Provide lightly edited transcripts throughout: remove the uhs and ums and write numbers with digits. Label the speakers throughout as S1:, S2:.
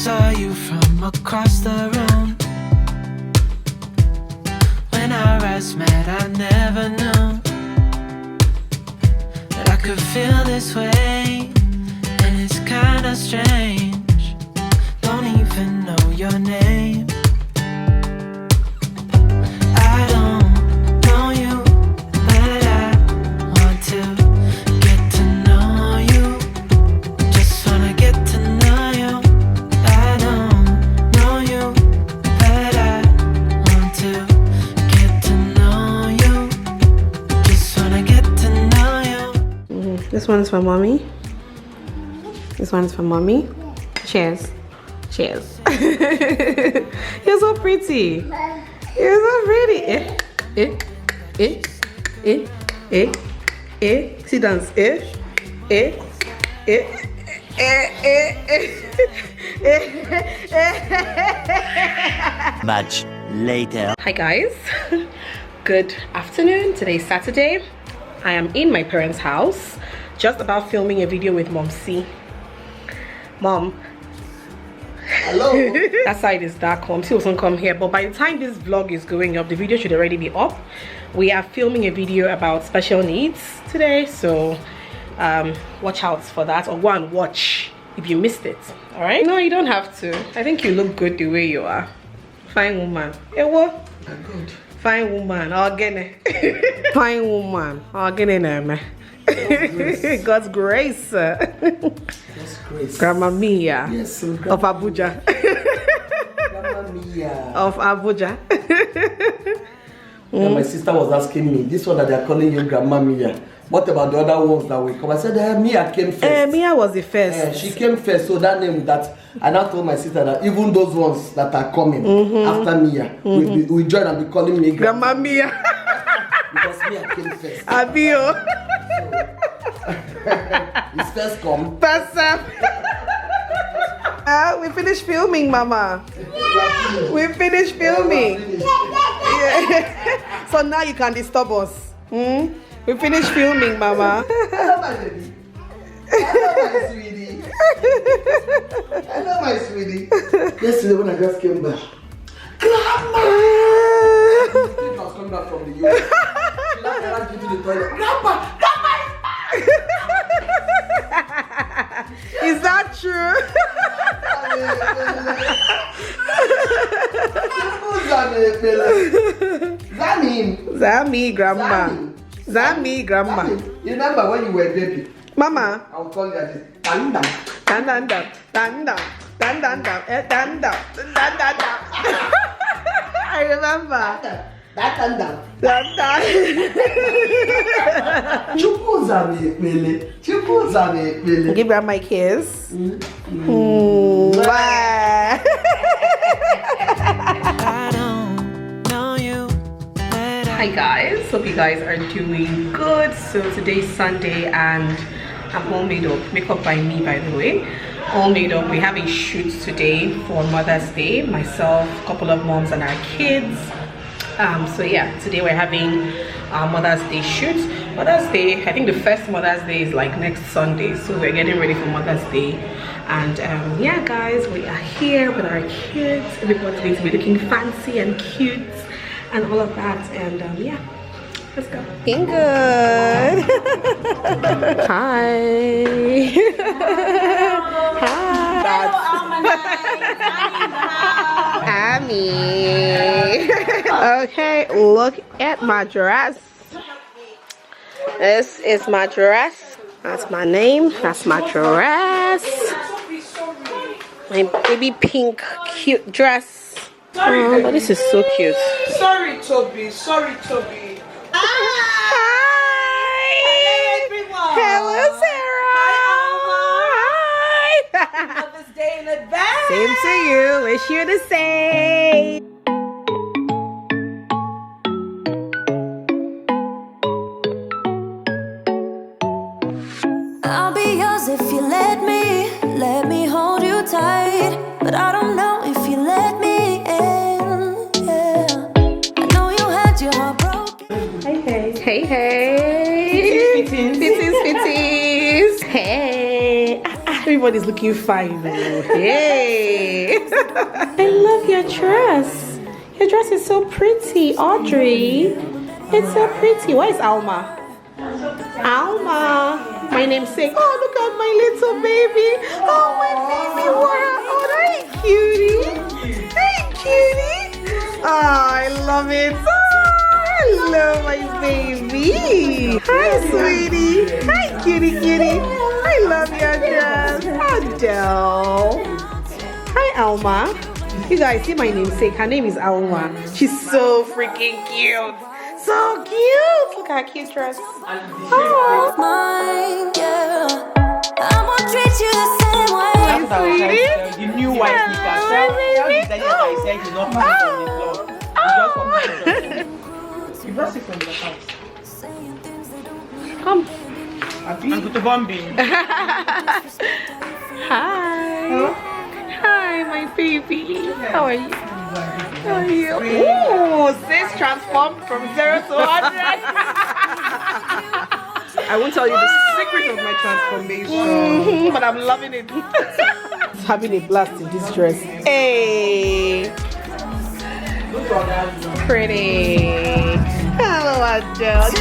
S1: saw you from across the room. When our eyes met, I never knew that I could feel this way, and it's kinda strange. Don't even know your name. I don't know you, but I want to get to know you. Just wanna get to know you. I don't know you, but I want to get to know you. Just wanna get to know you.
S2: This one's for mommy. This one's for mommy. Cheers. Cheers. You're so pretty. You're so pretty. Sit down.
S3: Much later.
S2: Hi guys. Good afternoon. Today's Saturday. I am in my parents' house, just about filming a video with Mom C. Mom.
S4: Hello.
S2: That side is dark. Mom C wasn't come here, but by the time this vlog is going up, the video should already be up. We are filming a video about special needs today, so watch out for that, or go and watch if you missed it. All right? No, you don't have to. I think you look good the way you are. Fine woman. Hey, what?
S4: I'm good.
S2: Fine woman. Again. Fine woman. Again. God's grace.
S4: God's grace.
S2: Grandma Mia.
S4: Yes, so
S2: Of Abuja.
S4: Grandma Mia.
S2: Of Abuja.
S4: And my sister was asking me, this one that they're calling you Grandma Mia, what about the other ones that will come? I said, Mia came first.
S2: Mia was the first.
S4: She came first, so that name that I now told my sister that even those ones that are coming after Mia, we join and be calling me
S2: Grandma Mia.
S4: because Mia came first.
S2: Abio.
S4: It's first come.
S2: First up. We finished filming, Mama. We finished filming. Yeah. So now you can disturb us. We finished filming, Mama.
S4: Hello, my baby. Hello, my sweetie. Hello, my sweetie. Yesterday when I just came back, Grandma! I was coming back from the US. She laughed around into the toilet. Grandma! Grandma
S2: Is that true? Zami, Grandma. Zami, Grandma.
S4: You remember when you were a baby?
S2: Mama.
S4: I would call you like this. Tandam.
S2: Tandandam, tandam, tandandam, tandam, tandandam. I remember.
S4: That tandam.
S2: Tandam.
S4: Chukuzame ekpele. Chukuzame ekpele.
S2: Give her my kiss. Bye.
S1: I don't know you, but
S2: Hi guys, hope you guys are doing good. So today's Sunday and I'm all made up. Makeup by me, by the way. All made up. We have a shoot today for Mother's Day. Myself, a couple of moms and our kids. So yeah, today we're having our Mother's Day shoot. Mother's Day, I think the first Mother's Day is like next Sunday, so we're getting ready for Mother's Day. And yeah guys, we are here with our kids. Everybody's going to be looking fancy and cute and all of that. And yeah, let's go. Looking good. Hi. Hi. Amy. Okay, look at my dress. This is my dress. That's my name. That's my dress. My baby pink cute dress. Oh, but this is so cute.
S5: Sorry, Toby. Sorry, Toby.
S2: Hi.
S5: Hello, everyone.
S2: Hello, Sarah. Hi.
S5: Mother's Day in advance.
S2: Same to you. Wish you the same.
S6: I'll be yours if you let me hold you tight. But I don't know if you let me in. Yeah. I know you had your heart broken.
S2: Hey, hey. Fitties. Hey. Everybody's looking fine. Hey. I love your dress. Your dress is so pretty, Audrey. It's so pretty. Where is Alma? Alma, my namesake. Oh, look at my little baby. Oh, my baby. Wow. Oh, hey, cutie. Hey, cutie. Oh, I love it. Oh, hello, my baby. Hi, sweetie. Hi, cutie, cutie. I love your dress. Adele. Hi, Alma. You guys see my namesake. Her name is Alma. She's so freaking cute. So cute. Look at her cute dress. Oh,
S6: Mine, yeah. I won't treat you the same way.
S2: sweetie.
S5: The new white sneakers. Tell the designer I said he's not coming from the club. He just come from the shop. You brought it from the house.
S2: Come.
S5: I'm good to Bombay.
S2: Hi. Hi, my baby. How are you? How are you? Ooh, sis transformed from 0 to 100.
S5: I won't tell you the secret of my transformation.
S2: But I'm loving it. Having a blast in this dress. Hey. Pretty. Hello, Adele.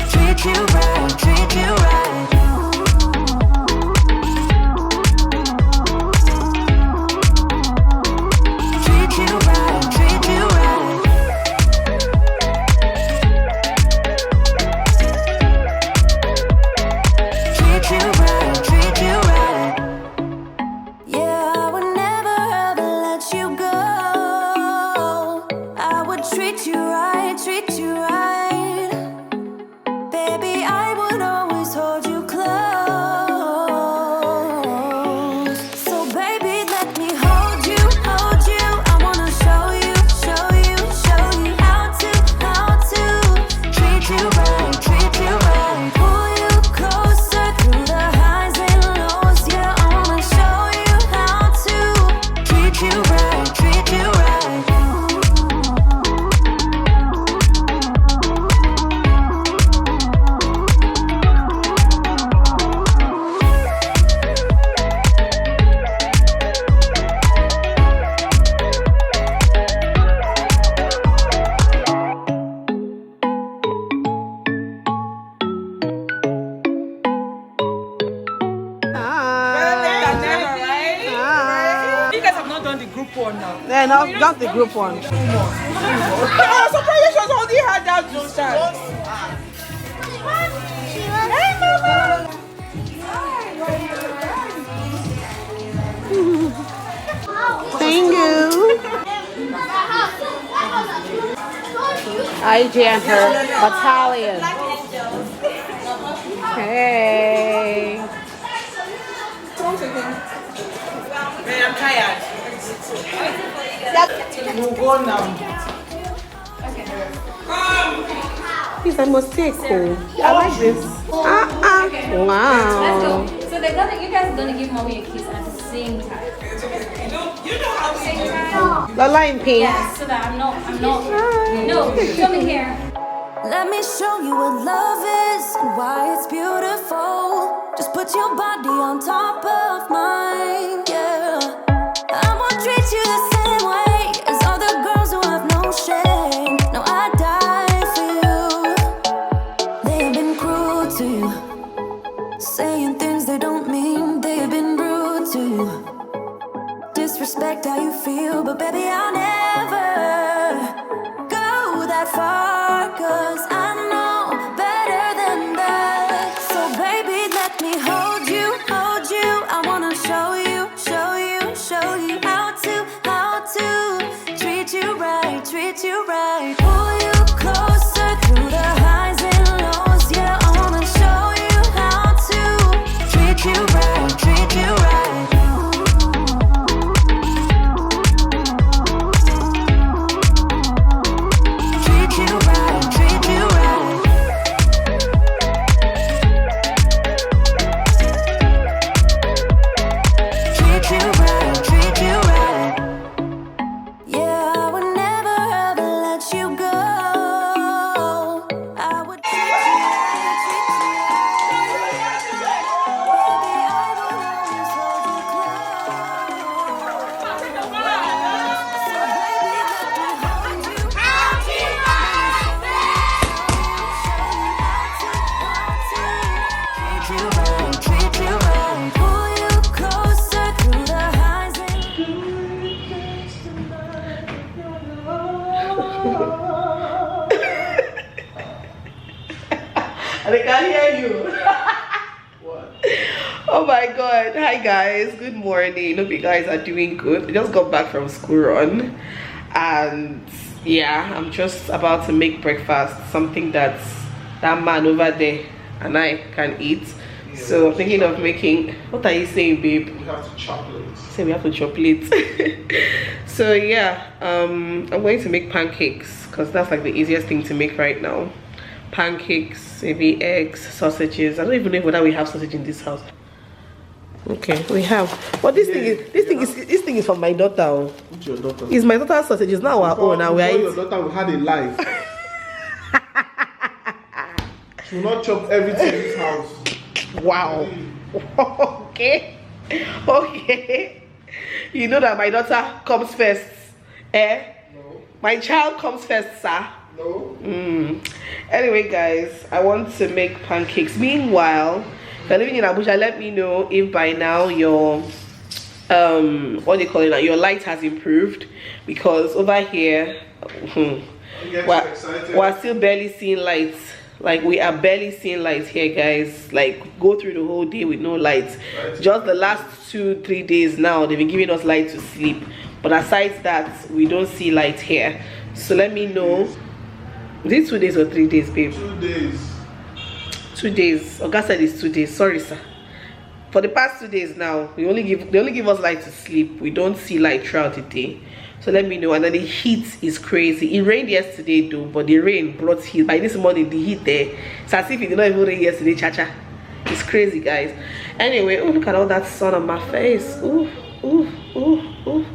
S6: Treat you right, treat you right. Treat you right, treat you right. Treat you right, treat you right. Yeah, I would never ever let you go. I would treat you right, treat you right. Baby, I would always hold you close. So baby, let me hold you, hold you. I wanna show you, show you, show you how to treat you right, treat you right. Pull you closer through the highs and lows. Yeah, I wanna show you how to treat you right, treat you right.
S2: Hi.
S5: You guys have not done the group one now.
S2: Yeah, no, that's the group one.
S5: I was surprised you just only had that two shots.
S2: Thank you. IJ and her battalion. Hey.
S5: Man, I'm tired. We'll go now.
S2: It's a mistake. Cool. I like this. Wow.
S3: Let's go. So they're gonna, you guys are gonna give mommy a kiss at the same time.
S5: You know how to do it.
S2: The line pink.
S3: Yeah, so that I'm not, no, come in here.
S6: Let me show you what love is and why it's beautiful. Just put your body on top of mine, yeah. I won't treat you the same way as other girls who have no shame. No, I die for you. They have been cruel to you, saying things they don't mean. They have been rude to you, disrespect how you feel. But baby, I'll never go that far, 'cause I know better than that. So baby, let me hold you, hold you. I wanna show you, show you, show you how to treat you right, treat you right. Pull you closer through the highs and lows. Yeah, I wanna show you how to treat you right, treat you right. Treat you right, treat you right.
S2: can hear you.
S4: What?
S2: Oh my god. Hi guys, good morning. Hope you guys are doing good. I just got back from school run, and yeah, I'm just about to make breakfast, something that man over there and I can eat.
S4: Yeah,
S2: So I'm thinking of making, what are you saying, babe?
S4: We have to chocolate.
S2: Say we have to chocolate. So yeah, I'm going to make pancakes because that's like the easiest thing to make right now. Pancakes, maybe eggs, sausages. I don't even know whether we have sausage in this house. Okay, we have. But this thing is from my daughter.
S4: What's your daughter?
S2: It's my daughter's sausage. It's not our own. And
S4: Before your daughter we had a life. She will not chop everything in this house.
S2: Wow. Okay. Okay. You know that my daughter comes first. Eh?
S4: No.
S2: My child comes first, sir.
S4: No.
S2: Anyway, guys, I want to make pancakes. Meanwhile, if you're living in Abuja, let me know if by now your what do you call it now? Your light has improved, because over here we're still barely seeing lights. Like, we are barely seeing lights here, guys. Like, go through the whole day with no lights. Just the last 2-3 days now, they've been giving us light to sleep. But aside that, we don't see light here. So let me know. Is it 2 days or 3 days, babe?
S4: 2 days.
S2: 2 days. Oga said it's 2 days. Sorry, sir. For the past 2 days now, they only give us light to sleep. We don't see light throughout the day. So let me know. And then the heat is crazy. It rained yesterday though, but the rain brought heat. By this morning, the heat there, it's as if it did not even rain yesterday, chacha. It's crazy, guys. Anyway, oh, look at all that sun on my face. Ooh, ooh, ooh, ooh.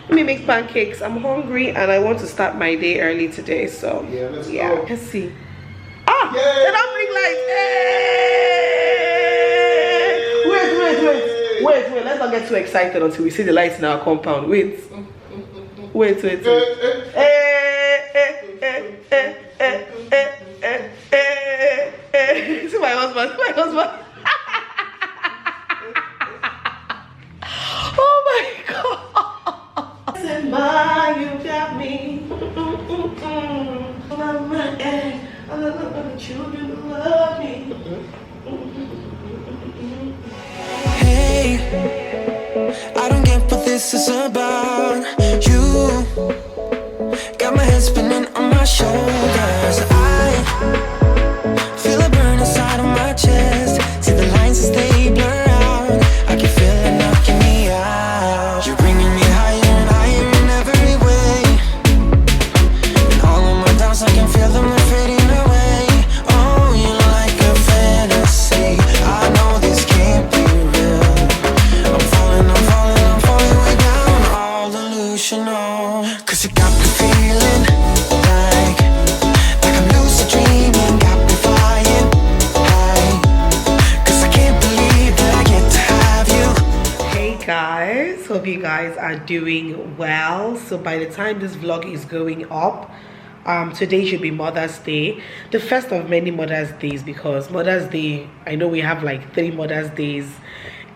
S2: Let me make pancakes. I'm hungry and I want to start my day early today. So
S4: Yeah, let's go.
S2: let's see. Ah,
S4: Yay!
S2: they don't bring lights. Hey! Wait. Let's not get too excited until we see the lights in our compound. Wait. See my husband. Oh my god. Listen, Ma, you got me. Mama, I love the children who love me.
S1: Hey, I don't get what this is about. You got my head spinning on my shoulders. I feel a burn inside of my chest. See the lines as they blur out. I can feel it knocking me out. You're bringing me higher and higher in every way. And all of my doubts, I can feel them fading away. Oh, you're like a fantasy. I know this can't be real. I'm falling way down, all delusional. Cause you got me feeling like I'm lucid dreaming. Got me flying high. Cause I can't believe that I get to have you.
S2: Hey guys, hope you guys are doing well. So by the time this vlog is going up, today should be Mother's Day, the first of many Mother's Days, because Mother's Day, I know we have like 3 Mother's Days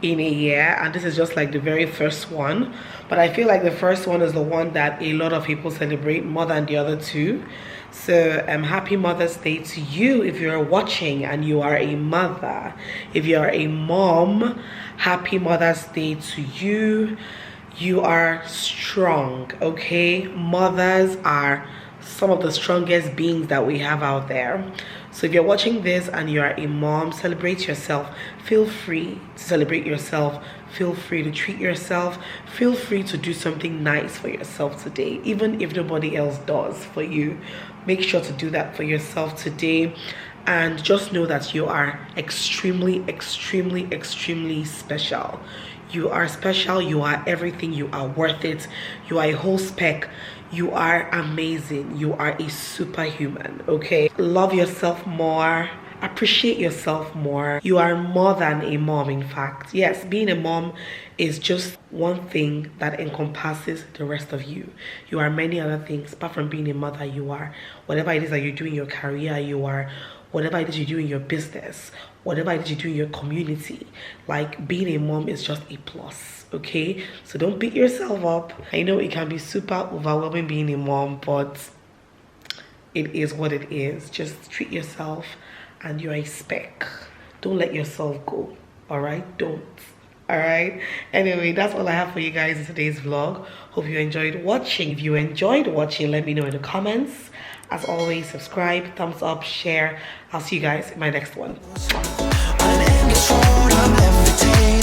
S2: in a year, and this is just like the very first one. But I feel like the first one is the one that a lot of people celebrate more than the other two. So happy Mother's Day to you if you're watching and you are a mother. If you're a mom, happy Mother's Day to you. You are strong, okay? Mothers are some of the strongest beings that we have out there. So if you're watching this and you are a mom, celebrate yourself. Feel free to celebrate yourself. Feel free to treat yourself. Feel free to do something nice for yourself today, even if nobody else does for you. Make sure to do that for yourself today. And just know that you are extremely, extremely, extremely special. You are special. You are everything. You are worth it. You are a whole spec. You are amazing. You are a superhuman, okay? Love yourself more. Appreciate yourself more. You are more than a mom, in fact. Yes, being a mom is just one thing that encompasses the rest of you. You are many other things. Apart from being a mother, you are whatever it is that you do in your career. You are whatever it is you do in your business. Whatever it is you do in your community. Like, being a mom is just a plus, okay? So don't beat yourself up. I know it can be super overwhelming being a mom, but it is what it is. Just treat yourself and you're a speck. Don't let yourself go. All right, don't. All right, anyway, that's all I have for you guys in today's vlog. Hope you enjoyed watching. If you enjoyed watching, let me know in the comments. As always, subscribe, thumbs up, share. I'll see you guys in my next one.
S1: I'm levitating.